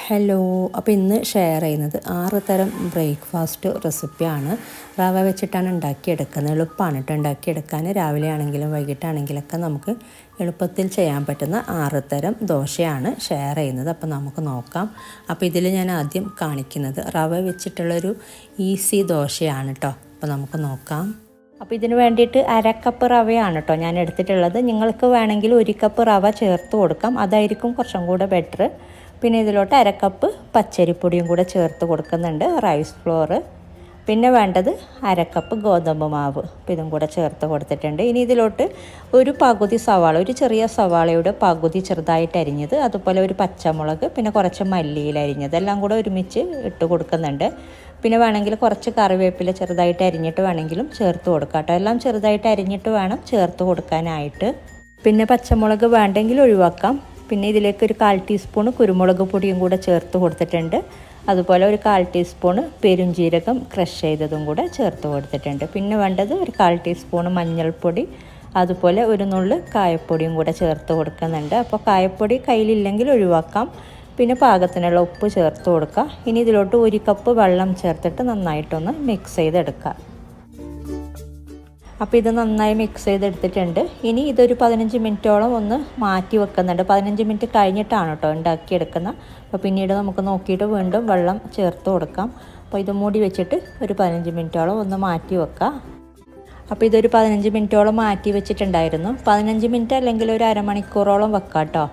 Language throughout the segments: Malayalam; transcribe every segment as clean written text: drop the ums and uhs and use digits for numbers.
ഹലോ, അപ്പോൾ ഇന്ന് ഷെയർ ചെയ്യുന്നത് 6 തരം ബ്രേക്ക്ഫാസ്റ്റ് റെസിപ്പിയാണ്. റവ വെച്ചിട്ടാണ് ഉണ്ടാക്കിയെടുക്കുന്നത്. എളുപ്പമാണ് കേട്ടോ ഉണ്ടാക്കിയെടുക്കാൻ. രാവിലെ ആണെങ്കിലും വൈകിട്ടാണെങ്കിലൊക്കെ നമുക്ക് എളുപ്പത്തിൽ ചെയ്യാൻ പറ്റുന്ന 6 തരം ദോശയാണ് ഷെയർ ചെയ്യുന്നത്. അപ്പോൾ നമുക്ക് നോക്കാം. അപ്പോൾ ഇതിൽ ഞാൻ ആദ്യം കാണിക്കുന്നത് റവ വെച്ചിട്ടുള്ളൊരു ഈസി ദോശയാണ് കേട്ടോ. അപ്പോൾ നമുക്ക് നോക്കാം. അപ്പോൾ ഇതിന് വേണ്ടിയിട്ട് 1/2 കപ്പ് റവയാണ് കേട്ടോ ഞാൻ എടുത്തിട്ടുള്ളത്. നിങ്ങൾക്ക് വേണമെങ്കിൽ 1 കപ്പ് റവ ചേർത്ത് കൊടുക്കാം, അതായിരിക്കും കുറച്ചും കൂടെ ബെറ്റർ. പിന്നെ ഇതിലോട്ട് 1/2 കപ്പ് പച്ചരിപ്പൊടിയും കൂടെ ചേർത്ത് കൊടുക്കുന്നുണ്ട്, റൈസ് ഫ്ലോർ. പിന്നെ വേണ്ടത് 1/2 കപ്പ് ഗോതമ്പ് മാവ്, അപ്പോൾ ഇതും കൂടെ ചേർത്ത് കൊടുത്തിട്ടുണ്ട്. ഇനി ഇതിലോട്ട് ഒരു പകുതി സവാള, ഒരു ചെറിയ സവാളയുടെ പകുതി ചെറുതായിട്ട് അരിഞ്ഞത്, അതുപോലെ ഒരു പച്ചമുളക്, പിന്നെ കുറച്ച് മല്ലിയില അരിഞ്ഞത് എല്ലാം കൂടെ ഒരുമിച്ച് ഇട്ട് കൊടുക്കുന്നുണ്ട്. പിന്നെ വേണമെങ്കിൽ കുറച്ച് കറിവേപ്പില ചെറുതായിട്ട് അരിഞ്ഞിട്ട് വേണമെങ്കിലും ചേർത്ത് കൊടുക്കാം കേട്ടോ. എല്ലാം ചെറുതായിട്ട് അരിഞ്ഞിട്ട് വേണം ചേർത്ത് കൊടുക്കാനായിട്ട്. പിന്നെ പച്ചമുളക് വേണ്ടെങ്കിൽ ഒഴിവാക്കാം. പിന്നെ ഇതിലേക്ക് ഒരു 1/4 ടീസ്പൂൺ കുരുമുളക് പൊടിയും കൂടെ ചേർത്ത് കൊടുത്തിട്ടുണ്ട്. അതുപോലെ ഒരു 1/4 ടീസ്പൂൺ പെരുംജീരകം ക്രഷ് ചെയ്തതും കൂടെ ചേർത്ത് കൊടുത്തിട്ടുണ്ട്. പിന്നെ വേണ്ടത് ഒരു 1/4 ടീസ്പൂൺ മഞ്ഞൾപ്പൊടി, അതുപോലെ ഒരു നുള്ള് കായപ്പൊടിയും കൂടെ ചേർത്ത് കൊടുക്കുന്നുണ്ട്. അപ്പോൾ കായപ്പൊടി കയ്യിലില്ലെങ്കിൽ ഒഴിവാക്കാം. പിന്നെ പാകത്തിനുള്ള ഉപ്പ് ചേർത്ത് കൊടുക്കുക. ഇനി ഇതിലോട്ട് 1 കപ്പ് വെള്ളം ചേർത്തിട്ട് നന്നായിട്ടൊന്ന് മിക്സ് ചെയ്തെടുക്കുക. അപ്പോൾ ഇത് നന്നായി മിക്സ് ചെയ്തെടുത്തിട്ടുണ്ട്. ഇനി ഇതൊരു 15 മിനിറ്റോളം ഒന്ന് മാറ്റി വെക്കുന്നുണ്ട്. 15 മിനിറ്റ് കഴിഞ്ഞിട്ടാണ് കേട്ടോ ഉണ്ടാക്കിയെടുക്കുന്നത്. അപ്പോൾ പിന്നീട് നമുക്ക് നോക്കിയിട്ട് വീണ്ടും വെള്ളം ചേർത്ത് കൊടുക്കാം. അപ്പോൾ ഇത് മൂടി വെച്ചിട്ട് ഒരു 15 മിനിറ്റോളം ഒന്ന് മാറ്റി വെക്കാം. അപ്പോൾ ഇതൊരു 15 മിനിറ്റോളം മാറ്റി വെച്ചിട്ടുണ്ടായിരുന്നു. 15 മിനിറ്റ് അല്ലെങ്കിൽ ഒരു അരമണിക്കൂറോളം വെക്കാം കേട്ടോ.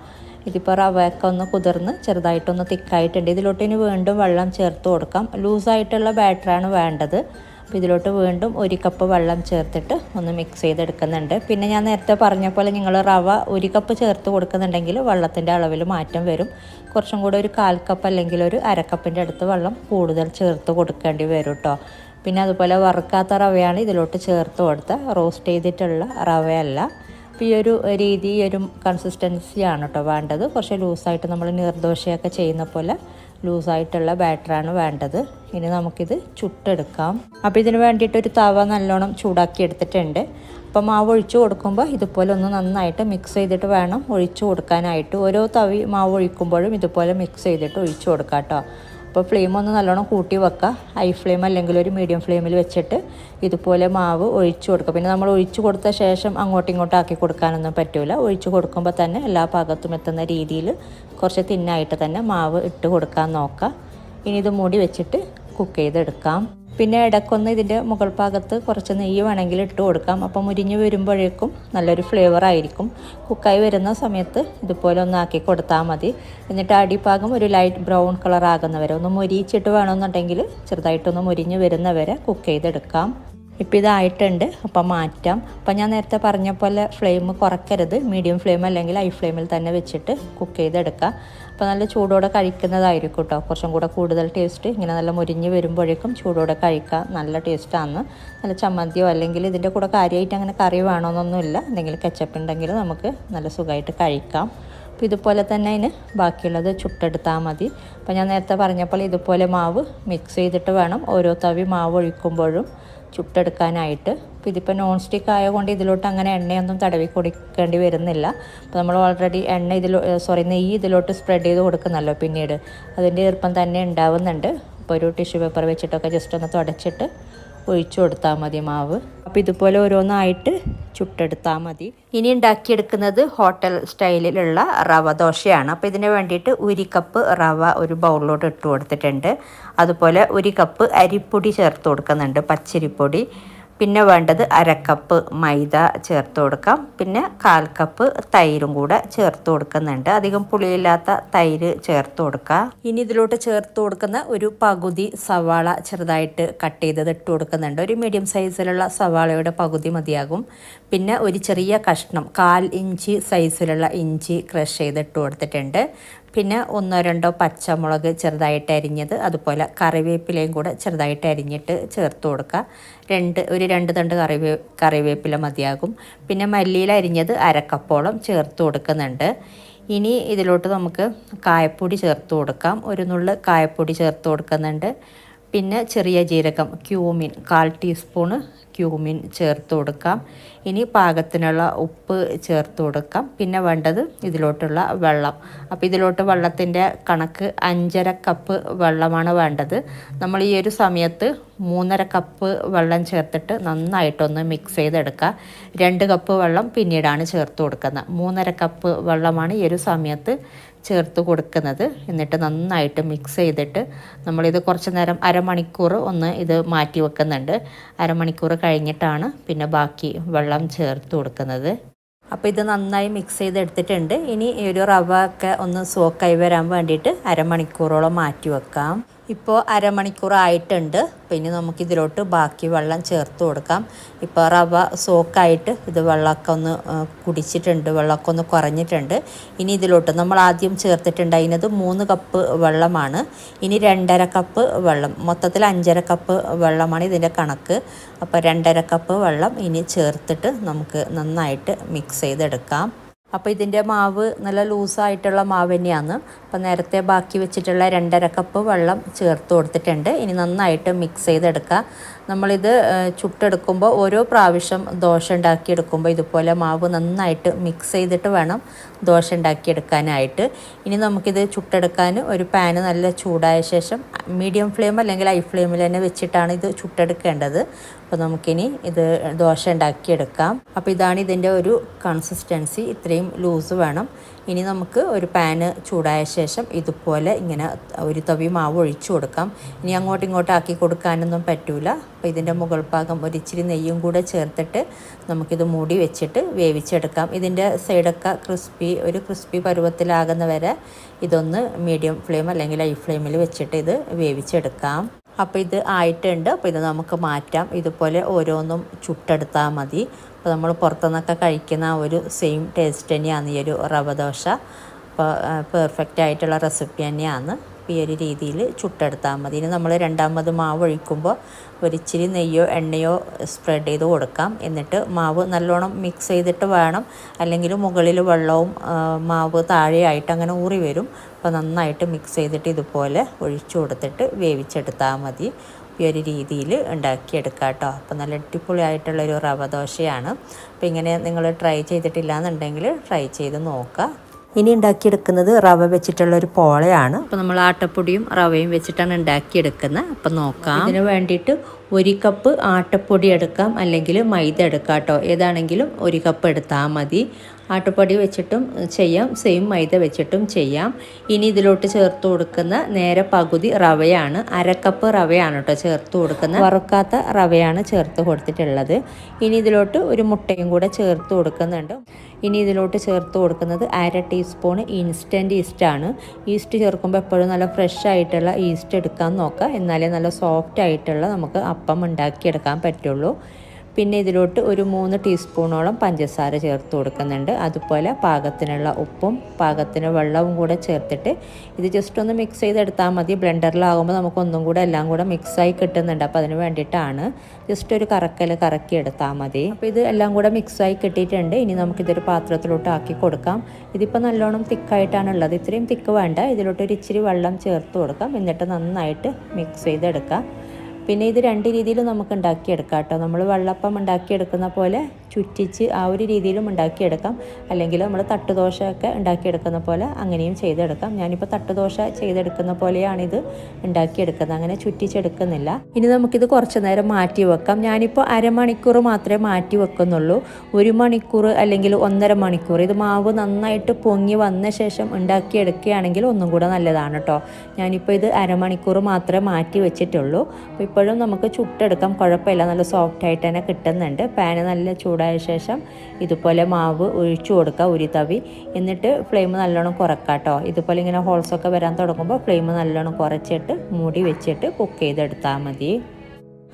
ഇതിപ്പോൾ റവയൊക്കെ ഒന്ന് കുതിർന്ന് ചെറുതായിട്ടൊന്ന് തിക്കായിട്ടുണ്ട്. ഇതിലോട്ട് ഇനി വീണ്ടും വെള്ളം ചേർത്ത് കൊടുക്കാം. ലൂസായിട്ടുള്ള ബാറ്ററാണ് വേണ്ടത്. അപ്പോൾ ഇതിലോട്ട് വീണ്ടും 1 കപ്പ് വെള്ളം ചേർത്തിട്ട് ഒന്ന് മിക്സ് ചെയ്തെടുക്കുന്നുണ്ട്. പിന്നെ ഞാൻ നേരത്തെ പറഞ്ഞ പോലെ നിങ്ങൾ റവ 1 കപ്പ് ചേർത്ത് കൊടുക്കുന്നുണ്ടെങ്കിൽ വെള്ളത്തിൻ്റെ അളവിൽ മാറ്റം വരും. കുറച്ചും കൂടെ ഒരു 1/4 കപ്പ് അല്ലെങ്കിൽ ഒരു 1/2 കപ്പിൻ്റെ അടുത്ത് വെള്ളം കൂടുതൽ ചേർത്ത് കൊടുക്കേണ്ടി വരും കേട്ടോ. പിന്നെ അതുപോലെ വറുക്കാത്ത റവയാണ് ഇതിലോട്ട് ചേർത്ത് കൊടുത്ത, റോസ്റ്റ് ചെയ്തിട്ടുള്ള റവയല്ല. അപ്പോൾ ഈ ഒരു രീതി, ഈ ഒരു കൺസിസ്റ്റൻസിയാണ് കേട്ടോ വേണ്ടത്. കുറച്ച് ലൂസായിട്ട് നമ്മൾ നീർദോശയൊക്കെ ചെയ്യുന്ന പോലെ ലൂസായിട്ടുള്ള ബാറ്ററാണ് വേണ്ടത്. ഇനി നമുക്കിത് ചുട്ടെടുക്കാം. അപ്പോൾ ഇതിന് വേണ്ടിയിട്ട് ഒരു തവ നല്ലോണം ചൂടാക്കി എടുത്തിട്ടുണ്ട്. അപ്പോൾ മാവ് ഒഴിച്ച് കൊടുക്കുമ്പോൾ ഇതുപോലെ ഒന്ന് നന്നായിട്ട് മിക്സ് ചെയ്തിട്ട് വേണം ഒഴിച്ച് കൊടുക്കാനായിട്ട്. ഓരോ തവി മാവ് ഒഴിക്കുമ്പോഴും ഇതുപോലെ മിക്സ് ചെയ്തിട്ട് ഒഴിച്ച് കൊടുക്കാം കേട്ടോ. അപ്പോൾ ഫ്ലെയിം ഒന്ന് നല്ലോണം കൂട്ടി വെക്കുക. ഹൈ ഫ്ലെയിം അല്ലെങ്കിൽ ഒരു മീഡിയം ഫ്ലെയിമിൽ വെച്ചിട്ട് ഇതുപോലെ മാവ് ഒഴിച്ച് കൊടുക്കുക. പിന്നെ നമ്മൾ ഒഴിച്ച് കൊടുത്ത ശേഷം അങ്ങോട്ടും ഇങ്ങോട്ടും ആക്കി കൊടുക്കാനൊന്നും പറ്റില്ല. ഒഴിച്ച് കൊടുക്കുമ്പോൾ തന്നെ എല്ലാ ഭാഗത്തും എത്തുന്ന രീതിയിൽ കുറച്ച് തിന്നായിട്ട് തന്നെ മാവ് ഇട്ട് കൊടുക്കാൻ നോക്കുക. ഇനി ഇത് മൂടി വെച്ചിട്ട് കുക്ക് ചെയ്തെടുക്കാം. പിന്നെ ഇടയ്ക്കൊന്ന് ഇതിൻ്റെ മുകൾ ഭാഗത്ത് കുറച്ച് നെയ്യ് വേണമെങ്കിൽ ഇട്ട് കൊടുക്കാം. അപ്പോൾ മുരിഞ്ഞ് വരുമ്പോഴേക്കും നല്ലൊരു ഫ്ലേവർ ആയിരിക്കും. കുക്കായി വരുന്ന സമയത്ത് ഇതുപോലെ ഒന്ന് ആക്കി കൊടുത്താൽ മതി. എന്നിട്ട് അടിഭാഗം ഒരു ലൈറ്റ് ബ്രൗൺ കളർ ആകുന്നവരെ ഒന്ന് മൊരിയിച്ചിട്ട് വേണമെന്നുണ്ടെങ്കിൽ ചെറുതായിട്ടൊന്ന് മുരിഞ്ഞ് വരുന്നവരെ കുക്ക് ചെയ്തെടുക്കാം. ഇപ്പോൾ ഇതായിട്ടുണ്ട്. അപ്പം മാറ്റാം. അപ്പം ഞാൻ നേരത്തെ പറഞ്ഞ പോലെ ഫ്ലെയിം കുറയ്ക്കരുത്. മീഡിയം ഫ്ലെയിം അല്ലെങ്കിൽ ഹൈ ഫ്ലെയിമിൽ തന്നെ വെച്ചിട്ട് കുക്ക് ചെയ്തെടുക്കുക. അപ്പോൾ നല്ല ചൂടോടെ കഴിക്കുന്നതായിരിക്കും കേട്ടോ കുറച്ചും കൂടെ കൂടുതൽ ടേസ്റ്റ്. ഇങ്ങനെ നല്ല മുരിഞ്ഞ് വരുമ്പോഴേക്കും ചൂടോടെ കഴിക്കാം. നല്ല ടേസ്റ്റാണ്. നല്ല ചമ്മന്തിയോ അല്ലെങ്കിൽ ഇതിൻ്റെ കൂടെ കാര്യമായിട്ട് അങ്ങനെ കറി വേണമെന്നൊന്നുമില്ല. എന്തെങ്കിലും കെച്ചപ്പ് ഉണ്ടെങ്കിൽ നമുക്ക് നല്ല സുഖമായിട്ട് കഴിക്കാം. അപ്പോൾ ഇതുപോലെ തന്നെ അതിന് ബാക്കിയുള്ളത് ചുട്ടെടുത്താൽ മതി. അപ്പോൾ ഞാൻ നേരത്തെ പറഞ്ഞപ്പോൾ ഇതുപോലെ മാവ് മിക്സ് ചെയ്തിട്ട് വേണം ഓരോ തവി മാവ് ഒഴിക്കുമ്പോഴും ചുട്ടെടുക്കാനായിട്ട്. അപ്പോൾ ഇതിപ്പോൾ നോൺ സ്റ്റിക്ക് ആയതുകൊണ്ട് ഇതിലോട്ട് അങ്ങനെ എണ്ണയൊന്നും തടവി കൊടുക്കേണ്ടി വരുന്നില്ല. അപ്പോൾ നമ്മൾ ഓൾറെഡി നെയ്യ് ഇതിലോട്ട് സ്പ്രെഡ് ചെയ്ത് കൊടുക്കുന്നല്ലോ, പിന്നീട് അതിൻ്റെ ഈർപ്പം തന്നെ ഉണ്ടാവുന്നുണ്ട്. അപ്പോൾ ഒരു ടിഷ്യൂ പേപ്പർ വെച്ചിട്ടൊക്കെ ജസ്റ്റ് ഒന്ന് തുടച്ചിട്ട് ഒഴിച്ചു കൊടുത്താൽ മതി മാവ്. അപ്പോൾ ഇതുപോലെ ഓരോന്നായിട്ട് ചുട്ടെടുത്താൽ മതി. ഇനി ഉണ്ടാക്കിയെടുക്കുന്നത് ഹോട്ടൽ സ്റ്റൈലിലുള്ള റവ ദോശയാണ്. അപ്പോൾ ഇതിന് വേണ്ടിയിട്ട് 1 കപ്പ് റവ ഒരു ബൗളിലോട്ട് ഇട്ട് കൊടുത്തിട്ടുണ്ട്. അതുപോലെ 1 കപ്പ് അരിപ്പൊടി ചേർത്ത് കൊടുക്കുന്നുണ്ട്, പച്ചരിപ്പൊടി. പിന്നെ വേണ്ടത് 1/2 കപ്പ് മൈദ ചേർത്ത് കൊടുക്കാം. പിന്നെ 1/4 കപ്പ് തൈരും കൂടെ ചേർത്ത് കൊടുക്കുന്നുണ്ട്. അധികം പുളിയില്ലാത്ത തൈര് ചേർത്ത് കൊടുക്കുക. ഇനി ഇതിലോട്ട് ചേർത്ത് കൊടുക്കുന്ന ഒരു പകുതി സവാള ചെറുതായിട്ട് കട്ട് ചെയ്തത് ഇട്ട് കൊടുക്കുന്നുണ്ട്. ഒരു മീഡിയം സൈസിലുള്ള സവാളയുടെ പകുതി മതിയാകും. പിന്നെ ഒരു ചെറിയ കഷ്ണം 1/4 ഇഞ്ച് സൈസിലുള്ള ഇഞ്ചി ക്രഷ് ചെയ്തിട്ട് കൊടുത്തിട്ടുണ്ട്. പിന്നെ 1-2 പച്ചമുളക് ചെറുതായിട്ട് അരിഞ്ഞത്, അതുപോലെ കറിവേപ്പിലയും കൂടെ ചെറുതായിട്ട് അരിഞ്ഞിട്ട് ചേർത്ത് കൊടുക്കുക. ഒരു 2 തണ്ട് കറിവേപ്പില മതിയാകും. പിന്നെ മല്ലിയില അരിഞ്ഞത് 1/2 കപ്പോളം ചേർത്ത് കൊടുക്കുന്നുണ്ട്. ഇനി ഇതിലോട്ട് നമുക്ക് കായപ്പൊടി ചേർത്ത് കൊടുക്കാം. ഒരു നുള്ള് കായപ്പൊടി ചേർത്ത് കൊടുക്കുന്നുണ്ട്. പിന്നെ ചെറിയ ജീരകം ക്യൂമിൻ 1/4 ടീസ്പൂണ് ക്യൂമിൻ ചേർത്ത് കൊടുക്കാം. ഇനി പാകത്തിനുള്ള ഉപ്പ് ചേർത്ത് കൊടുക്കാം. പിന്നെ വേണ്ടത് ഇതിലോട്ടുള്ള വെള്ളം. അപ്പോൾ ഇതിലോട്ട് വെള്ളത്തിൻ്റെ കണക്ക് 5.5 കപ്പ് വെള്ളമാണ് വേണ്ടത്. നമ്മൾ ഈ ഒരു സമയത്ത് 3.5 കപ്പ് വെള്ളം ചേർത്തിട്ട് നന്നായിട്ടൊന്ന് മിക്സ് ചെയ്തെടുക്കുക. 2 കപ്പ് വെള്ളം പിന്നീടാണ് ചേർത്ത് കൊടുക്കുന്നത്. 3.5 കപ്പ് വെള്ളമാണ് ഈ ഒരു സമയത്ത് ചേർത്ത് കൊടുക്കുന്നത്. എന്നിട്ട് നന്നായിട്ട് മിക്സ് ചെയ്തിട്ട് നമ്മളിത് കുറച്ച് നേരം അരമണിക്കൂർ ഒന്ന് ഇത് മാറ്റി വെക്കുന്നുണ്ട്. അരമണിക്കൂർ കഴിഞ്ഞിട്ടാണ് പിന്നെ ബാക്കി വെള്ളം ചേർത്ത് കൊടുക്കുന്നത്. അപ്പോൾ ഇത് നന്നായി മിക്സ് ചെയ്തെടുത്തിട്ടുണ്ട്. ഇനി ഒരു റവ ഒക്കെ ഒന്ന് സോക്കായി വരാൻ വേണ്ടിയിട്ട് അരമണിക്കൂറോളം മാറ്റി വെക്കാം. ഇപ്പോൾ അരമണിക്കൂർ ആയിട്ടുണ്ട്. പിന്നെ നമുക്കിതിലോട്ട് ബാക്കി വെള്ളം ചേർത്ത് കൊടുക്കാം. ഇപ്പോൾ റവ സോക്കായിട്ട് ഇത് വെള്ളമൊക്കെ ഒന്ന് കുടിച്ചിട്ടുണ്ട്, വെള്ളമൊക്കെ ഒന്ന് കുറഞ്ഞിട്ടുണ്ട്. ഇനി ഇതിലോട്ട് നമ്മൾ ആദ്യം ചേർത്തിട്ടുണ്ടായിരുന്നത് 3 കപ്പ് വെള്ളമാണ്. ഇനി 2.5 കപ്പ് വെള്ളം, മൊത്തത്തിൽ 5.5 കപ്പ് വെള്ളമാണ് ഇതിൻ്റെ കണക്ക്. അപ്പോൾ 2.5 കപ്പ് വെള്ളം ഇനി ചേർത്തിട്ട് നമുക്ക് നന്നായിട്ട് മിക്സ് ചെയ്തെടുക്കാം. അപ്പോൾ ഇതിൻ്റെ മാവ് നല്ല ലൂസായിട്ടുള്ള മാവ് തന്നെയാണ്. അപ്പോൾ നേരത്തെ ബാക്കി വെച്ചിട്ടുള്ള 2.5 കപ്പ് വെള്ളം ചേർത്ത് കൊടുത്തിട്ടുണ്ട്. ഇനി നന്നായിട്ട് മിക്സ് ചെയ്തെടുക്കുക. നമ്മളിത് ചുട്ടെടുക്കുമ്പോൾ ഓരോ പ്രാവശ്യം ദോശ ഉണ്ടാക്കിയെടുക്കുമ്പോൾ ഇതുപോലെ മാവ് നന്നായിട്ട് മിക്സ് ചെയ്തിട്ട് വേണം ദോശ ഉണ്ടാക്കിയെടുക്കാനായിട്ട്. ഇനി നമുക്കിത് ചുട്ടെടുക്കാൻ ഒരു പാന് നല്ല ചൂടായ ശേഷം മീഡിയം ഫ്ലെയിം അല്ലെങ്കിൽ ഹൈ ഫ്ലെയിമിൽ തന്നെ വെച്ചിട്ടാണ് ഇത് ചുട്ടെടുക്കേണ്ടത്. അപ്പോൾ നമുക്കിനി ഇത് ദോശ ഉണ്ടാക്കിയെടുക്കാം. അപ്പോൾ ഇതാണ് ഇതിൻ്റെ ഒരു കൺസിസ്റ്റൻസി, ഇത്രയും ലൂസ് വേണം. ഇനി നമുക്ക് ഒരു പാന് ചൂടായ ശേഷം ഇതുപോലെ ഇങ്ങനെ ഒരു തവി മാവ് ഒഴിച്ചു കൊടുക്കാം. ഇനി അങ്ങോട്ടും ഇങ്ങോട്ടും ആക്കി കൊടുക്കാനൊന്നും പറ്റൂല. അപ്പോൾ ഇതിൻ്റെ മുകൾ ഭാഗം ഒരിച്ചിരി നെയ്യും കൂടെ ചേർത്തിട്ട് നമുക്കിത് മൂടി വെച്ചിട്ട് വേവിച്ചെടുക്കാം. ഇതിൻ്റെ സൈഡൊക്കെ ക്രിസ്പി പരുവത്തിലാകുന്ന വരെ ഇതൊന്ന് മീഡിയം ഫ്ലെയിം അല്ലെങ്കിൽ ഹൈ ഫ്ലെയിമിൽ വെച്ചിട്ട് ഇത് വേവിച്ചെടുക്കാം. അപ്പോൾ ഇത് ആയിട്ടുണ്ട്. അപ്പോൾ ഇത് നമുക്ക് മാറ്റാം. ഇതുപോലെ ഓരോന്നും ചുട്ടെടുത്താൽ മതി. അപ്പോൾ നമ്മൾ പുറത്തുനിന്നൊക്കെ കഴിക്കുന്ന ഒരു സെയിം ടേസ്റ്റ് തന്നെയാണ് ഈ ഒരു റവ ദോശ. അപ്പോൾ പെർഫെക്റ്റ് ആയിട്ടുള്ള റെസിപ്പി തന്നെയാണ്. ഈ ഒരു രീതിയിൽ ചുട്ടെടുത്താൽ മതി. ഇനി നമ്മൾ രണ്ടാമത് മാവ് ഒഴിക്കുമ്പോൾ ഒരിച്ചിരി നെയ്യോ എണ്ണയോ സ്പ്രെഡ് ചെയ്ത് കൊടുക്കാം. എന്നിട്ട് മാവ് നല്ലോണം മിക്സ് ചെയ്തിട്ട് വേണം, അല്ലെങ്കിൽ മുകളിൽ വെള്ളവും മാവ് താഴെയായിട്ട് അങ്ങനെ ഊറി വരും. അപ്പോൾ നന്നായിട്ട് മിക്സ് ചെയ്തിട്ട് ഇതുപോലെ ഒഴിച്ചു കൊടുത്തിട്ട് വേവിച്ചെടുത്താൽ മതി. ഈ ഒരു രീതിയിൽ ഉണ്ടാക്കിയെടുക്കാം കേട്ടോ. അപ്പോൾ നല്ല അടിപൊളിയായിട്ടുള്ളൊരു റവ ദോശയാണ്. അപ്പോൾ ഇങ്ങനെ നിങ്ങൾ ട്രൈ ചെയ്തിട്ടില്ല എന്നുണ്ടെങ്കിൽ ട്രൈ ചെയ്ത് നോക്കുക. ഇനി ഉണ്ടാക്കിയെടുക്കുന്നത് റവ വെച്ചിട്ടുള്ളൊരു പോളയാണ്. അപ്പോൾ നമ്മൾ ആട്ടപ്പൊടിയും റവയും വെച്ചിട്ടാണ് ഉണ്ടാക്കിയെടുക്കുന്നത്. അപ്പം നോക്കാം. ഇതിന് വേണ്ടിയിട്ട് 1 കപ്പ് ആട്ടപ്പൊടി എടുക്കാം, അല്ലെങ്കിൽ മൈദ എടുക്കാം കേട്ടോ. ഏതാണെങ്കിലും 1 കപ്പ് എടുത്താൽ മതി. ആട്ടപ്പൊടി വെച്ചിട്ടും ചെയ്യാം, സെയിം മൈദ വെച്ചിട്ടും ചെയ്യാം. ഇനി ഇതിലോട്ട് ചേർത്ത് കൊടുക്കുന്ന നേരെ പകുതി റവയാണ്. 1/2 കപ്പ് റവയാണ് കേട്ടോ ചേർത്ത് കൊടുക്കുന്നത്. വറുക്കാത്ത റവയാണ് ചേർത്ത് കൊടുത്തിട്ടുള്ളത്. ഇനി ഇതിലോട്ട് ഒരു മുട്ടയും കൂടെ ചേർത്ത് കൊടുക്കുന്നുണ്ട്. ഇനി ഇതിലോട്ട് ചേർത്ത് കൊടുക്കുന്നത് 1/2 ടീസ്പൂൺ ഇൻസ്റ്റൻറ്റ് ഈസ്റ്റാണ്. ഈസ്റ്റ് ചേർക്കുമ്പോൾ എപ്പോഴും നല്ല ഫ്രഷ് ആയിട്ടുള്ള ഈസ്റ്റ് എടുക്കാൻ നോക്കുക. എന്നാലേ നല്ല സോഫ്റ്റ് ആയിട്ടുള്ള നമുക്ക് അപ്പം ഉണ്ടാക്കിയെടുക്കാൻ പറ്റുള്ളൂ. പിന്നെ ഇതിലോട്ട് ഒരു 3 ടീസ്പൂണോളം പഞ്ചസാര ചേർത്ത് കൊടുക്കുന്നുണ്ട്. അതുപോലെ പാകത്തിനുള്ള ഉപ്പും പാകത്തിന് വെള്ളവും കൂടെ ചേർത്തിട്ട് ഇത് ജസ്റ്റ് ഒന്ന് മിക്സ് ചെയ്തെടുത്താൽ മതി. ബ്ലെൻഡറിലാകുമ്പോൾ നമുക്കൊന്നും കൂടെ എല്ലാം കൂടെ മിക്സായി കിട്ടുന്നുണ്ട്. അപ്പോൾ അതിന് വേണ്ടിയിട്ടാണ് ജസ്റ്റ് ഒരു കറക്കി എടുത്താൽ മതി. അപ്പോൾ ഇത് എല്ലാം കൂടെ മിക്സായി കിട്ടിയിട്ടുണ്ട്. ഇനി നമുക്കിതൊരു പാത്രത്തിലോട്ട് ആക്കി കൊടുക്കാം. ഇതിപ്പോൾ നല്ലോണം തിക്കായിട്ടാണുള്ളത്. ഇത്രയും തിക്ക് വേണ്ട. ഇതിലോട്ട് ഒരു ഇച്ചിരി വെള്ളം ചേർത്ത് കൊടുക്കാം. എന്നിട്ട് നന്നായിട്ട് മിക്സ് ചെയ്തെടുക്കാം. പിന്നെ ഇത് 2 രീതിയിലും നമുക്ക് ഉണ്ടാക്കിയെടുക്കാം കേട്ടോ. നമ്മൾ വെള്ളപ്പം ഉണ്ടാക്കിയെടുക്കുന്ന പോലെ ചുറ്റിച്ച് ആ ഒരു രീതിയിലും ഉണ്ടാക്കിയെടുക്കാം. അല്ലെങ്കിൽ നമ്മൾ തട്ടുദോശയൊക്കെ ഉണ്ടാക്കിയെടുക്കുന്ന പോലെ അങ്ങനെയും ചെയ്തെടുക്കാം. ഞാനിപ്പോൾ തട്ടുദോശ ചെയ്തെടുക്കുന്ന പോലെയാണിത് ഉണ്ടാക്കിയെടുക്കുന്നത്, അങ്ങനെ ചുറ്റിച്ചെടുക്കുന്നില്ല. ഇനി നമുക്കിത് കുറച്ച് നേരം മാറ്റി വെക്കാം. ഞാനിപ്പോൾ അരമണിക്കൂർ മാത്രമേ മാറ്റി വെക്കുന്നുള്ളൂ. 1 മണിക്കൂർ അല്ലെങ്കിൽ 1.5 മണിക്കൂർ ഇത് മാവ് നന്നായിട്ട് പൊങ്ങി വന്ന ശേഷം ഉണ്ടാക്കിയെടുക്കുകയാണെങ്കിൽ ഒന്നും കൂടെ നല്ലതാണ് കേട്ടോ. ഞാനിപ്പോൾ ഇത് അരമണിക്കൂർ മാത്രമേ മാറ്റി വെച്ചിട്ടുള്ളൂ. അപ്പോൾ ഇപ്പോഴും നമുക്ക് ചുട്ടെടുക്കാം, കുഴപ്പമില്ല. നല്ല സോഫ്റ്റ് ആയിട്ട് തന്നെ കിട്ടുന്നുണ്ട്. പാന് നല്ല ചൂടായ ശേഷം ഇതുപോലെ മാവ് ഒഴിച്ചു കൊടുക്കുക, ഒരു തവി. എന്നിട്ട് ഫ്ലെയിം നല്ലോണം കുറക്കാം കേട്ടോ. ഇതുപോലെ ഇങ്ങനെ ഹോൾസൊക്കെ വരാൻ തുടങ്ങുമ്പോൾ ഫ്ലെയിം നല്ലോണം കുറച്ചിട്ട് മൂടി വെച്ചിട്ട് കുക്ക് ചെയ്തെടുത്താൽ മതി.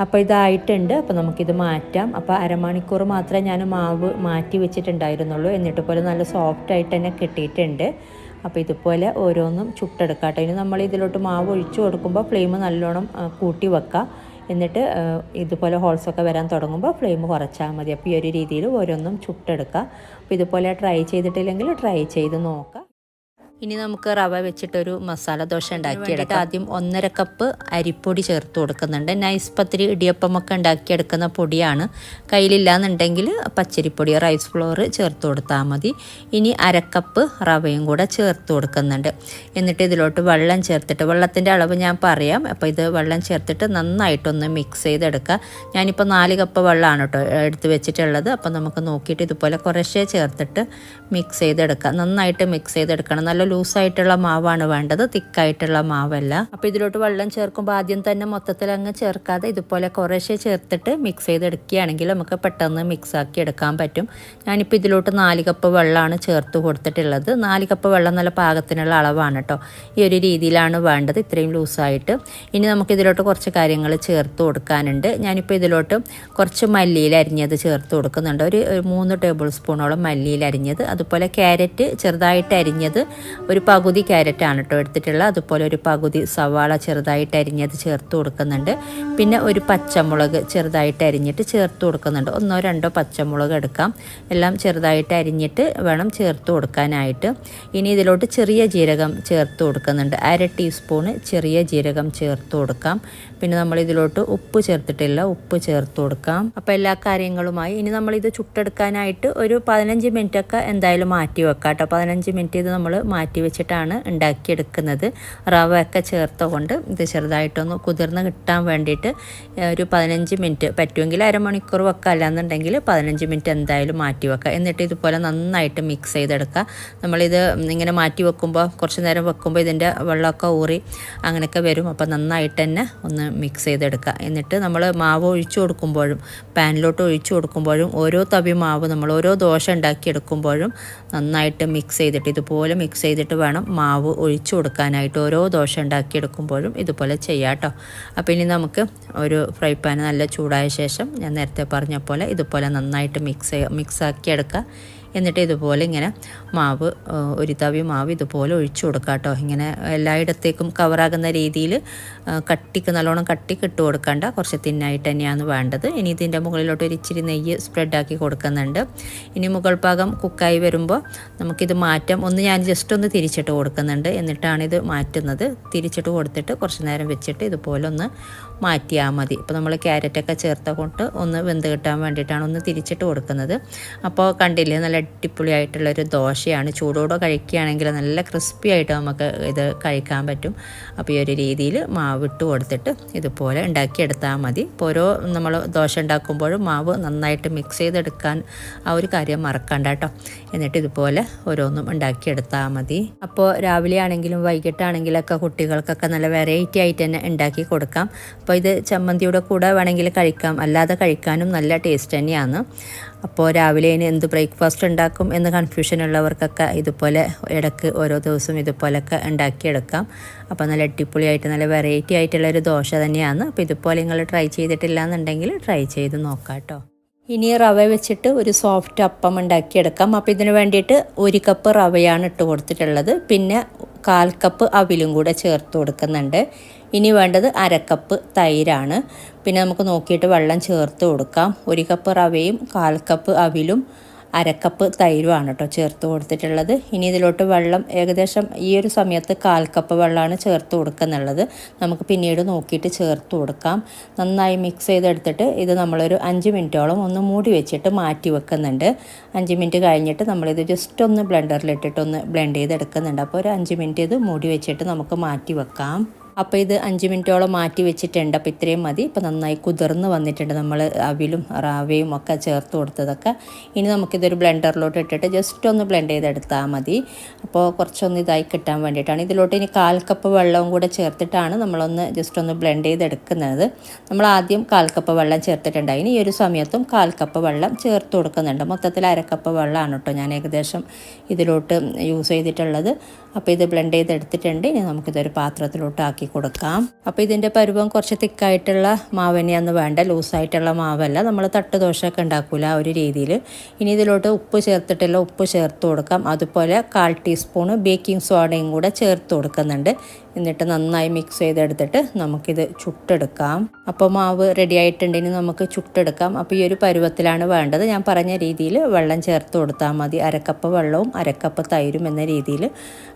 അപ്പോൾ ഇതായിട്ടുണ്ട്. അപ്പോൾ നമുക്കിത് മാറ്റാം. അപ്പോൾ അരമണിക്കൂർ മാത്രമേ ഞാൻ മാവ് മാറ്റി വെച്ചിട്ടുണ്ടായിരുന്നുള്ളൂ. എന്നിട്ട് പോലെ നല്ല സോഫ്റ്റ് ആയിട്ട് തന്നെ കിട്ടിയിട്ടുണ്ട്. അപ്പോൾ ഇതുപോലെ ഓരോന്നും ചുട്ടെടുക്കാം കേട്ടോ. ഇനി നമ്മൾ ഇതിലോട്ട് മാവ് ഒഴിച്ചു കൊടുക്കുമ്പോൾ ഫ്ലെയിം നല്ലോണം കൂട്ടി വെക്കുക. എന്നിട്ട് ഇതുപോലെ ഹോൾസൊക്കെ വരാൻ തുടങ്ങുമ്പോൾ ഫ്ലെയിം കുറച്ചാൽ മതി. അപ്പോൾ ഈ ഒരു രീതിയിൽ ഓരോന്നും ചുട്ടെടുക്കുക. അപ്പോൾ ഇതുപോലെ ട്രൈ ചെയ്തിട്ടില്ലെങ്കിൽ ട്രൈ ചെയ്ത് നോക്കുക. ഇനി നമുക്ക് റവ വെച്ചിട്ടൊരു മസാല ദോശ ഉണ്ടാക്കിയെടുക്കാം. ആദ്യം 1.5 കപ്പ് അരിപ്പൊടി ചേർത്ത് കൊടുക്കുന്നുണ്ട്. നൈസ് പത്തിരി ഇടിയപ്പമൊക്കെ ഉണ്ടാക്കിയെടുക്കുന്ന പൊടിയാണ്. കയ്യിലില്ലാന്നുണ്ടെങ്കിൽ പച്ചരിപ്പൊടി റൈസ് ഫ്ലോർ ചേർത്ത് കൊടുത്താൽ മതി. ഇനി 1/2 കപ്പ് റവയും കൂടെ ചേർത്ത് കൊടുക്കുന്നുണ്ട്. എന്നിട്ട് ഇതിലോട്ട് വെള്ളം ചേർത്തിട്ട്, വെള്ളത്തിൻ്റെ അളവ് ഞാൻ പറയാം. അപ്പോൾ ഇത് വെള്ളം ചേർത്തിട്ട് നന്നായിട്ടൊന്ന് മിക്സ് ചെയ്തെടുക്കുക. ഞാനിപ്പോൾ 4 കപ്പ് വെള്ളമാണ് കേട്ടോ എടുത്ത് വെച്ചിട്ടുള്ളത്. അപ്പോൾ നമുക്ക് നോക്കിയിട്ട് ഇതുപോലെ കുറേശ്ശേ ചേർത്തിട്ട് മിക്സ് ചെയ്തെടുക്കുക. നന്നായിട്ട് മിക്സ് ചെയ്തെടുക്കണം. നല്ല ലൂസായിട്ടുള്ള മാവാണ് വേണ്ടത്, തിക്കായിട്ടുള്ള മാവല്ല. അപ്പോൾ ഇതിലോട്ട് വെള്ളം ചേർക്കുമ്പോൾ ആദ്യം തന്നെ മൊത്തത്തിൽ അങ്ങ് ചേർക്കാതെ ഇതുപോലെ കുറേശ്ശേ ചേർത്തിട്ട് മിക്സ് ചെയ്തെടുക്കുകയാണെങ്കിൽ നമുക്ക് പെട്ടെന്ന് മിക്സ് ആക്കി എടുക്കാൻ പറ്റും. ഞാനിപ്പോൾ ഇതിലോട്ട് 4 കപ്പ് വെള്ളമാണ് ചേർത്ത് കൊടുത്തിട്ടുള്ളത്. 4 കപ്പ് വെള്ളം നല്ല പാകത്തിനുള്ള അളവാണ് കേട്ടോ. ഈ ഒരു രീതിയിലാണ് വേണ്ടത്, ഇത്രയും ലൂസായിട്ട്. ഇനി നമുക്ക് ഇതിലോട്ട് കുറച്ച് കാര്യങ്ങൾ ചേർത്ത് കൊടുക്കാനുണ്ട്. ഞാനിപ്പോൾ ഇതിലോട്ട് കുറച്ച് മല്ലിയിൽ അരിഞ്ഞത് ചേർത്ത് കൊടുക്കുന്നുണ്ട്. ഒരു 3 ടേബിൾ സ്പൂണോളം മല്ലിയിൽ അരിഞ്ഞത്. അതുപോലെ ക്യാരറ്റ് ചെറുതായിട്ട് അരിഞ്ഞത്, ഒരു പകുതി ക്യാരറ്റാണ് കേട്ടോ എടുത്തിട്ടുള്ളത്. അതുപോലെ ഒരു പകുതി സവാള ചെറുതായിട്ട് അരിഞ്ഞത് ചേർത്ത് കൊടുക്കുന്നുണ്ട്. പിന്നെ ഒരു പച്ചമുളക് ചെറുതായിട്ട് അരിഞ്ഞിട്ട് ചേർത്ത് കൊടുക്കുന്നുണ്ട്. 1-2 പച്ചമുളക് എടുക്കാം. എല്ലാം ചെറുതായിട്ട് അരിഞ്ഞിട്ട് വേണം ചേർത്ത് കൊടുക്കാനായിട്ട്. ഇനി ഇതിലോട്ട് ചെറിയ ജീരകം ചേർത്ത് കൊടുക്കുന്നുണ്ട്. 1/2 ടീസ്പൂണ് ചെറിയ ജീരകം ചേർത്ത് കൊടുക്കാം. പിന്നെ നമ്മൾ ഇതിലോട്ട് ഉപ്പ് ചേർത്തിട്ടില്ല, ഉപ്പ് ചേർത്ത് കൊടുക്കാം. അപ്പോൾ എല്ലാ കാര്യങ്ങളുമായി ഇനി നമ്മളിത് ചുട്ടെടുക്കാനായിട്ട് ഒരു 15 മിനിറ്റൊക്കെ എന്തായാലും മാറ്റി വെക്കാം കേട്ടോ. 15 മിനിറ്റ് ഇത് നമ്മൾ മാറ്റി വെച്ചിട്ടാണ് ഉണ്ടാക്കിയെടുക്കുന്നത്. റവ ഒക്കെ ചേർത്തുകൊണ്ട് ഇത് ചെറുതായിട്ടൊന്ന് കുതിർന്ന് കിട്ടാൻ വേണ്ടിയിട്ട് ഒരു 15 മിനിറ്റ്, പറ്റുമെങ്കിൽ അരമണിക്കൂർ വെക്കുക, അല്ലാന്നുണ്ടെങ്കിൽ 15 മിനിറ്റ് എന്തായാലും മാറ്റി വെക്കുക. എന്നിട്ട് ഇതുപോലെ നന്നായിട്ട് മിക്സ് ചെയ്തെടുക്കുക. നമ്മളിത് ഇങ്ങനെ മാറ്റി വെക്കുമ്പോൾ, കുറച്ച് നേരം വെക്കുമ്പോൾ ഇതിൻ്റെ വെള്ളമൊക്കെ ഊറി അങ്ങനെയൊക്കെ വരും. അപ്പോൾ നന്നായിട്ട് തന്നെ ഒന്ന് മിക്സ് ചെയ്തെടുക്കുക. എന്നിട്ട് നമ്മൾ മാവ് ഒഴിച്ചു കൊടുക്കുമ്പോഴും പാനിലോട്ട് ഒഴിച്ചു കൊടുക്കുമ്പോഴും ഓരോ തവി മാവ് നമ്മൾ ഓരോ ദോശ ഉണ്ടാക്കിയെടുക്കുമ്പോഴും നന്നായിട്ട് മിക്സ് ചെയ്തിട്ട് ഇതുപോലെ മിക്സ് ചെയ്തിട്ട് വേണം മാവ് ഒഴിച്ചു കൊടുക്കാനായിട്ട്. ഓരോ ദോശ ഉണ്ടാക്കിയെടുക്കുമ്പോഴും ഇതുപോലെ ചെയ്യാം കേട്ടോ. അപ്പോൾ ഇനി നമുക്ക് ഒരു ഫ്രൈ പാൻ നല്ല ചൂടായ ശേഷം ഞാൻ നേരത്തെ പറഞ്ഞ പോലെ ഇതുപോലെ നന്നായിട്ട് മിക്സാക്കി എടുക്കുക. എന്നിട്ട് ഇതുപോലെ ഇങ്ങനെ മാവ്, ഒരു തവി മാവ് ഇതുപോലെ ഒഴിച്ചു കൊടുക്കുക കേട്ടോ. ഇങ്ങനെ എല്ലായിടത്തേക്കും കവറാകുന്ന രീതിയിൽ കട്ടിക്ക് നല്ലോണം കട്ടിക്ക് ഇട്ട് കൊടുക്കണ്ട, കുറച്ച് തിന്നായിട്ട് തന്നെയാണ് വേണ്ടത്. ഇനി ഇതിൻ്റെ മുകളിലോട്ട് ഒരു ഇച്ചിരി നെയ്യ് സ്പ്രെഡാക്കി കൊടുക്കുന്നുണ്ട്. ഇനി മുകൾ ഭാഗം കുക്കായി വരുമ്പോൾ നമുക്കിത് മാറ്റാം. ഞാൻ ജസ്റ്റ് ഒന്ന് തിരിച്ചിട്ട് കൊടുക്കുന്നുണ്ട്. എന്നിട്ടാണ് ഇത് മാറ്റുന്നത്. തിരിച്ചിട്ട് കൊടുത്തിട്ട് കുറച്ച് നേരം വെച്ചിട്ട് ഇതുപോലെ ഒന്ന് മാറ്റിയാൽ മതി. ഇപ്പോൾ നമ്മൾ ക്യാരറ്റൊക്കെ ചേർത്ത കൊണ്ട് ഒന്ന് വെന്ത് കിട്ടാൻ വേണ്ടിയിട്ടാണ് ഒന്ന് തിരിച്ചിട്ട് കൊടുക്കുന്നത്. അപ്പോൾ കണ്ടില്ലേ, നല്ല അടിപൊളിയായിട്ടുള്ളൊരു ദോശയാണ്. ചൂടോടെ കഴിക്കുകയാണെങ്കിൽ നല്ല ക്രിസ്പി ആയിട്ട് നമുക്ക് ഇത് കഴിക്കാൻ പറ്റും. അപ്പോൾ ഈ ഒരു രീതിയിൽ മാവ് ഇട്ട് കൊടുത്തിട്ട് ഇതുപോലെ ഉണ്ടാക്കിയെടുത്താൽ മതി. ഇപ്പോൾ ഓരോ നമ്മൾ ദോശ ഉണ്ടാക്കുമ്പോഴും മാവ് നന്നായിട്ട് മിക്സ് ചെയ്തെടുക്കാൻ ആ ഒരു കാര്യം മറക്കണ്ട കേട്ടോ. എന്നിട്ട് ഇതുപോലെ ഓരോന്നും ഉണ്ടാക്കിയെടുത്താൽ മതി. അപ്പോൾ രാവിലെ ആണെങ്കിലും വൈകിട്ടാണെങ്കിലൊക്കെ കുട്ടികൾക്കൊക്കെ നല്ല വെറൈറ്റി ആയിട്ട് തന്നെ ഉണ്ടാക്കി കൊടുക്കാം. അപ്പോൾ ഇത് ചമ്മന്തിയുടെ കൂടെ വേണമെങ്കിൽ കഴിക്കാം, അല്ലാതെ കഴിക്കാനും നല്ല ടേസ്റ്റ് തന്നെയാണ്. അപ്പോൾ രാവിലെ ഇനി എന്ത് ബ്രേക്ക്ഫാസ്റ്റ് ഉണ്ടാക്കും എന്ന് കൺഫ്യൂഷൻ ഉള്ളവർക്കൊക്കെ ഇതുപോലെ ഇടയ്ക്ക് ഓരോ ദിവസം ഇതുപോലൊക്കെ ഉണ്ടാക്കിയെടുക്കാം. അപ്പോൾ നല്ല അടിപൊളിയായിട്ട് നല്ല വെറൈറ്റി ആയിട്ടുള്ളൊരു ദോശ തന്നെയാണ്. അപ്പോൾ ഇതുപോലെ നിങ്ങൾ ട്രൈ ചെയ്തിട്ടില്ല എന്നുണ്ടെങ്കിൽ ട്രൈ ചെയ്ത് നോക്കാം കേട്ടോ. ഇനി റവ വെച്ചിട്ട് ഒരു സോഫ്റ്റ് അപ്പം ഉണ്ടാക്കിയെടുക്കാം. അപ്പോൾ ഇതിന് വേണ്ടിയിട്ട് 1 കപ്പ് റവയാണ് ഇട്ട് കൊടുത്തിട്ടുള്ളത്. പിന്നെ 1/4 കപ്പ് അവിലും കൂടെ ചേർത്ത് കൊടുക്കുന്നുണ്ട്. ഇനി വേണ്ടത് 1/2 കപ്പ് തൈരാണ്. പിന്നെ നമുക്ക് നോക്കിയിട്ട് വെള്ളം ചേർത്ത് കൊടുക്കാം. 1 കപ്പ് റവയും 1/4 കപ്പ് അവിലും 1/2 കപ്പ് തൈരുമാണ് കേട്ടോ ചേർത്ത് കൊടുത്തിട്ടുള്ളത്. ഇനി ഇതിലോട്ട് വെള്ളം ഏകദേശം ഈ ഒരു സമയത്ത് 1/4 കപ്പ് വെള്ളമാണ് ചേർത്ത് കൊടുക്കുന്നുള്ളത്. നമുക്ക് പിന്നീട് നോക്കിയിട്ട് ചേർത്ത് കൊടുക്കാം. നന്നായി മിക്സ് ചെയ്തെടുത്തിട്ട് ഇത് നമ്മളൊരു 5 മിനിറ്റോളം ഒന്ന് മൂടി വെച്ചിട്ട് മാറ്റി വെക്കുന്നുണ്ട്. 5 മിനിറ്റ് കഴിഞ്ഞിട്ട് നമ്മളിത് ജസ്റ്റ് ഒന്ന് ബ്ലെൻഡറിലിട്ടിട്ട് ഒന്ന് ബ്ലെൻഡ് ചെയ്തെടുക്കുന്നുണ്ട്. അപ്പോൾ ഒരു 5 മിനിറ്റ് ഇത് മൂടി വെച്ചിട്ട് നമുക്ക് മാറ്റി വെക്കാം. അപ്പോൾ ഇത് 5 മിനിറ്റോളം മാറ്റി വെച്ചിട്ടുണ്ട്. അപ്പോൾ ഇത്രയും മതി. ഇപ്പോൾ നന്നായി കുതിർന്ന് വന്നിട്ടുണ്ട് നമ്മൾ അവിലും റവയും ഒക്കെ ചേർത്ത് കൊടുത്തതൊക്കെ. ഇനി നമുക്കിതൊരു ബ്ലെൻഡറിലോട്ട് ഇട്ടിട്ട് ജസ്റ്റ് ഒന്ന് ബ്ലെൻഡ് ചെയ്തെടുത്താൽ മതി. അപ്പോൾ കുറച്ചൊന്ന് ഇതായി കിട്ടാൻ വേണ്ടിയിട്ടാണ്. ഇതിലോട്ട് ഇനി 1/4 കപ്പ് വെള്ളവും കൂടെ ചേർത്തിട്ടാണ് നമ്മളൊന്ന് ജസ്റ്റ് ഒന്ന് ബ്ലെൻഡ് ചെയ്തെടുക്കുന്നത്. നമ്മൾ ആദ്യം 1/4 കപ്പ് വെള്ളം ചേർത്തിട്ടുണ്ടായി. ഈ ഒരു സമയത്തും 1/4 കപ്പ് വെള്ളം ചേർത്ത് കൊടുക്കുന്നുണ്ട്. മൊത്തത്തിൽ 1/2 കപ്പ് വെള്ളമാണ് കേട്ടോ ഞാൻ ഏകദേശം ഇതിലോട്ട് യൂസ് ചെയ്തിട്ടുള്ളത്. അപ്പോൾ ഇത് ബ്ലെൻഡ് ചെയ്തെടുത്തിട്ടുണ്ട്. ഇനി നമുക്കിതൊരു പാത്രത്തിലോട്ട് ആക്കി കൊടുക്കാം. അപ്പോൾ ഇതിൻ്റെ പരുവം കുറച്ച് തിക്കായിട്ടുള്ള മാവനെയാണ് വേണ്ട, ലൂസായിട്ടുള്ള മാവല്ല. നമ്മൾ തട്ട് ദോശയൊക്കെ ഉണ്ടാക്കില്ല ആ ഒരു രീതിയിൽ. ഇനി ഇതിലോട്ട് ഉപ്പ് ചേർത്തിട്ടില്ല, ഉപ്പ് ചേർത്ത് കൊടുക്കാം. അതുപോലെ 1/4 ടീസ്പൂണ് ബേക്കിംഗ് സോഡയും കൂടെ ചേർത്ത് കൊടുക്കുന്നുണ്ട്. എന്നിട്ട് നന്നായി മിക്സ് ചെയ്തെടുത്തിട്ട് നമുക്കിത് ചുട്ടെടുക്കാം. അപ്പോൾ മാവ് റെഡി ആയിട്ടുണ്ടെങ്കിൽ നമുക്ക് ചുട്ടെടുക്കാം. അപ്പോൾ ഈ ഒരു പരുവത്തിലാണ് വേണ്ടത്. ഞാൻ പറഞ്ഞ രീതിയിൽ വെള്ളം ചേർത്ത് കൊടുത്താൽ മതി. അരക്കപ്പ് വെള്ളവും അരക്കപ്പ് തൈരും എന്ന രീതിയിൽ.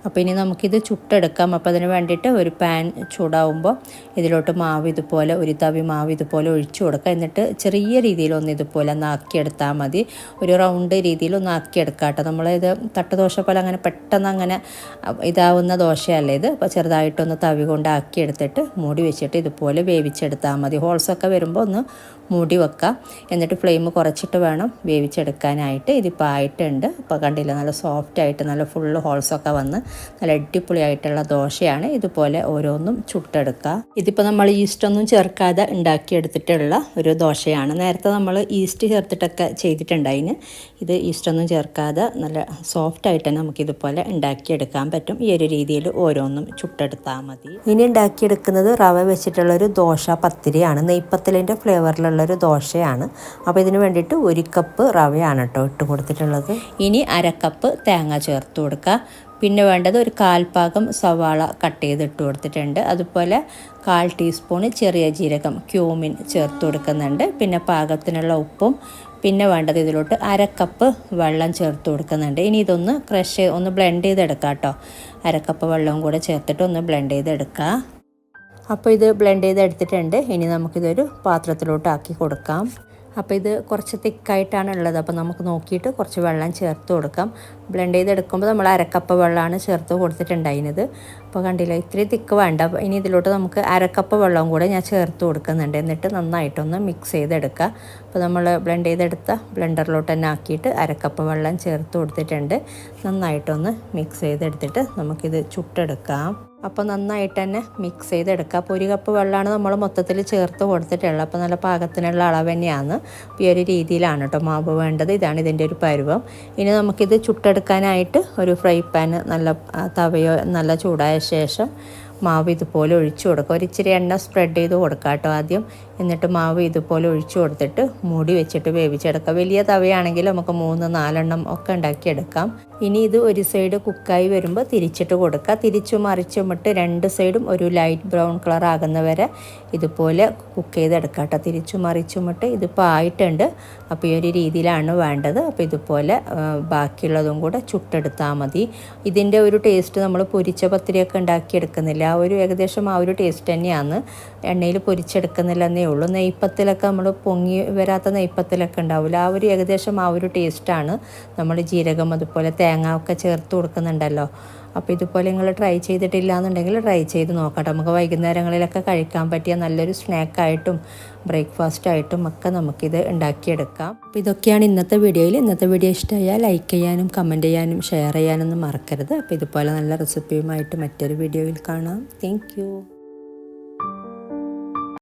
അപ്പോൾ ഇനി നമുക്കിത് ചുട്ടെടുക്കാം. അപ്പോൾ അതിന് വേണ്ടിയിട്ട് ഒരു പാൻ ചൂടാവുമ്പോൾ ഇതിലോട്ട് മാവ് ഇതുപോലെ ഒരു തവി മാവ് ഇതുപോലെ ഒഴിച്ചു കൊടുക്കുക. എന്നിട്ട് ചെറിയ രീതിയിലൊന്ന് ഇതുപോലെ ഒന്ന് ആക്കിയെടുത്താൽ മതി. ഒരു റൗണ്ട് രീതിയിലൊന്ന് ആക്കിയെടുക്കാം കേട്ടോ. നമ്മളിത് തട്ടുദോശ പോലെ അങ്ങനെ പെട്ടെന്ന് അങ്ങനെ ഇതാവുന്ന ദോശയല്ല ഇത്. അപ്പോൾ ചെറുതായിട്ടൊന്ന് തവി കൊണ്ട് ആക്കിയെടുത്തിട്ട് മൂടി വെച്ചിട്ട് ഇതുപോലെ വേവിച്ചെടുത്താൽ മതി. ഹോൾസൊക്കെ വരുമ്പോൾ ഒന്ന് മൂടി വെക്കാം. എന്നിട്ട് ഫ്ലെയിം കുറച്ചിട്ട് വേണം വേവിച്ചെടുക്കാനായിട്ട്. ഇതിപ്പോൾ ആയിട്ടുണ്ട്. അപ്പോൾ കണ്ടില്ല, നല്ല സോഫ്റ്റായിട്ട് നല്ല ഫുള്ള് ഹോൾസൊക്കെ വന്ന് നല്ല അടിപൊളിയായിട്ടുള്ള ദോശയാണ്. ഇതുപോലെ ഓരോന്നും ചുട്ടെടുക്കുക. ഇതിപ്പോൾ നമ്മൾ ഈസ്റ്റൊന്നും ചേർക്കാതെ ഉണ്ടാക്കിയെടുത്തിട്ടുള്ള ഒരു ദോശയാണ്. നേരത്തെ നമ്മൾ ഈസ്റ്റ് ചേർത്തിട്ടൊക്കെ ചെയ്തിട്ടുണ്ടായിന്. ഇത് ഈസ്റ്റൊന്നും ചേർക്കാതെ നല്ല സോഫ്റ്റായിട്ട് തന്നെ നമുക്കിതുപോലെ ഉണ്ടാക്കിയെടുക്കാൻ പറ്റും. ഈ ഒരു രീതിയിൽ ഓരോന്നും ചുട്ടെടുത്താൽ മതി. ഇനി ഉണ്ടാക്കിയെടുക്കുന്നത് റവ വെച്ചിട്ടുള്ളൊരു ദോശ പത്തിരിയാണ്. നെയ്പ്പത്തലിൻ്റെ ഫ്ലേവറിലുള്ളൊരു ദോശയാണ്. അപ്പോൾ ഇതിന് വേണ്ടിയിട്ട് 1 കപ്പ് റവയാണ് കേട്ടോ ഇട്ട് കൊടുത്തിട്ടുള്ളത്. ഇനി അരക്കപ്പ് തേങ്ങ ചേർത്ത് കൊടുക്കുക. പിന്നെ വേണ്ടത് ഒരു 1/4 ഭാഗം സവാള കട്ട് ചെയ്തിട്ട് കൊടുത്തിട്ടുണ്ട്. അതുപോലെ 1/4 ടീസ്പൂൺ ചെറിയ ജീരകം ക്യൂമിൻ ചേർത്ത് കൊടുക്കുന്നുണ്ട്. പിന്നെ പാകത്തിനുള്ള ഉപ്പും പിന്നെ വേണ്ടത് ഇതിലോട്ട് 1/2 കപ്പ് വെള്ളം ചേർത്ത് കൊടുക്കുന്നുണ്ട്. ഇനി ഇതൊന്ന് ഒന്ന് ബ്ലെൻഡ് ചെയ്തെടുക്കാം കേട്ടോ. 1/2 കപ്പ് വെള്ളവും കൂടെ ചേർത്തിട്ട് ഒന്ന് ബ്ലെൻഡ് ചെയ്തെടുക്കുക. അപ്പോൾ ഇത് ബ്ലെൻഡ് ചെയ്തെടുത്തിട്ടുണ്ട്. ഇനി നമുക്കിതൊരു പാത്രത്തിലോട്ട് ആക്കി കൊടുക്കാം. അപ്പോൾ ഇത് കുറച്ച് തിക്കായിട്ടാണ് ഉള്ളത്. അപ്പോൾ നമുക്ക് നോക്കിയിട്ട് കുറച്ച് വെള്ളം ചേർത്ത് കൊടുക്കാം. ബ്ലെൻഡ് ചെയ്തെടുക്കുമ്പോൾ നമ്മൾ 1/2 കപ്പ് വെള്ളമാണ് ചേർത്ത് കൊടുത്തിട്ടുണ്ടായിരുന്നത്. അപ്പോൾ കണ്ടില്ല, ഇത്തിരി തിക്ക് വേണ്ട. ഇനി ഇതിലോട്ട് നമുക്ക് 1/2 കപ്പ് വെള്ളവും കൂടെ ഞാൻ ചേർത്ത് കൊടുക്കുന്നുണ്ട്. എന്നിട്ട് നന്നായിട്ടൊന്ന് മിക്സ് ചെയ്തെടുക്കുക. അപ്പോൾ നമ്മൾ ബ്ലെൻഡ് ചെയ്തെടുത്ത ബ്ലെൻഡറിലോട്ട് തന്നെ ആക്കിയിട്ട് 1/2 കപ്പ് വെള്ളം ചേർത്ത് കൊടുത്തിട്ടുണ്ട്. നന്നായിട്ടൊന്ന് മിക്സ് ചെയ്തെടുത്തിട്ട് നമുക്കിത് ചുട്ടെടുക്കാം. അപ്പോൾ നന്നായിട്ട് തന്നെ മിക്സ് ചെയ്തെടുക്കുക. അപ്പോൾ 1 കപ്പ് വെള്ളമാണ് നമ്മൾ മൊത്തത്തിൽ ചേർത്ത് കൊടുത്തിട്ടുള്ളത്. അപ്പോൾ നല്ല പാകത്തിനുള്ള അളവ് തന്നെയാണ്. ഈ ഒരു രീതിയിലാണ് കേട്ടോ മാവ് വേണ്ടത്. ഇതാണ് ഇതിൻ്റെ ഒരു പരുവം. ഇനി നമുക്കിത് ചുട്ടെടുക്കാനായിട്ട് ഒരു ഫ്രൈ പാൻ നല്ല തവയോ നല്ല ചൂടായ ശേഷം മാവ് ഇതുപോലെ ഒഴിച്ചു കൊടുക്കുക. ഒരിച്ചിരി എണ്ണ സ്പ്രെഡ് ചെയ്ത് കൊടുക്കുക കേട്ടോ ആദ്യം. എന്നിട്ട് മാവ് ഇതുപോലെ ഒഴിച്ചു കൊടുത്തിട്ട് മൂടി വെച്ചിട്ട് വേവിച്ചെടുക്കാം. വലിയ തവയാണെങ്കിൽ നമുക്ക് 3-4 എണ്ണം ഒക്കെ ഉണ്ടാക്കിയെടുക്കാം. ഇനി ഇത് ഒരു സൈഡ് കുക്കായി വരുമ്പോൾ തിരിച്ചിട്ട് കൊടുക്കുക. തിരിച്ചും മറിച്ചും ഇട്ട് 2 സൈഡും ഒരു ലൈറ്റ് ബ്രൗൺ കളർ ആകുന്നവരെ ഇതുപോലെ കുക്ക് ചെയ്തെടുക്കാം കേട്ടോ. തിരിച്ചും മറിച്ചും ഇട്ട് ഇതിപ്പോൾ ആയിട്ടുണ്ട്. അപ്പോൾ ഈ ഒരു രീതിയിലാണ് വേണ്ടത്. അപ്പോൾ ഇതുപോലെ ബാക്കിയുള്ളതും കൂടെ ചുട്ടെടുത്താൽ മതി. ഇതിൻ്റെ ഒരു ടേസ്റ്റ് നമ്മൾ പൊരിച്ച പത്തിരിയൊക്കെ ഉണ്ടാക്കിയെടുക്കുന്നില്ല, ഏകദേശം ആ ഒരു ടേസ്റ്റ് തന്നെയാണ്. എണ്ണയിൽ പൊരിച്ചെടുക്കുന്നില്ലെന്നേ ഉള്ളൂ. നെയ്പ്പത്തിലൊക്കെ നമ്മൾ പൊങ്ങി വരാത്ത നെയ്പ്പത്തിലൊക്കെ ഉണ്ടാവില്ല, ഏകദേശം ആ ഒരു ടേസ്റ്റാണ്. നമ്മൾ ജീരകം അതുപോലെ തേങ്ങ ഒക്കെ ചേർത്ത് കൊടുക്കുന്നുണ്ടല്ലോ. അപ്പോൾ ഇതുപോലെ നിങ്ങൾ ട്രൈ ചെയ്തിട്ടില്ല എന്നുണ്ടെങ്കിൽ ട്രൈ ചെയ്ത് നോക്കട്ടെ. നമുക്ക് വൈകുന്നേരങ്ങളിലൊക്കെ കഴിക്കാൻ പറ്റിയ നല്ലൊരു സ്നാക്കായിട്ടും ബ്രേക്ക്ഫാസ്റ്റായിട്ടും ഒക്കെ നമുക്കിത് ഉണ്ടാക്കിയെടുക്കാം. അപ്പോൾ ഇതൊക്കെയാണ് ഇന്നത്തെ വീഡിയോയിൽ. ഇന്നത്തെ വീഡിയോ ഇഷ്ടമായാൽ ലൈക്ക് ചെയ്യാനും കമൻറ്റ് ചെയ്യാനും ഷെയർ ചെയ്യാനൊന്നും മറക്കരുത്. അപ്പോൾ ഇതുപോലെ നല്ല റെസിപ്പിയുമായിട്ട് മറ്റൊരു വീഡിയോയിൽ കാണാം. താങ്ക്